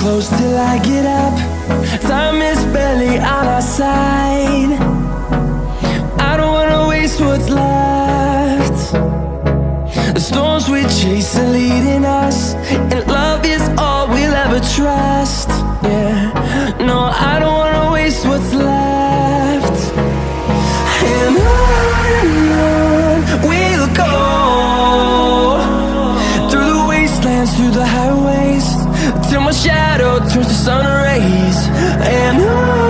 close till I get up. Time is barely on our side. I don't wanna waste what's left. The storms we chase are leading us, and love is all we'll ever trust. Yeah, no, I don't wanna waste what's left. And on we'll go, through the wastelands, through the highways, till my shadow turns to sun rays. And on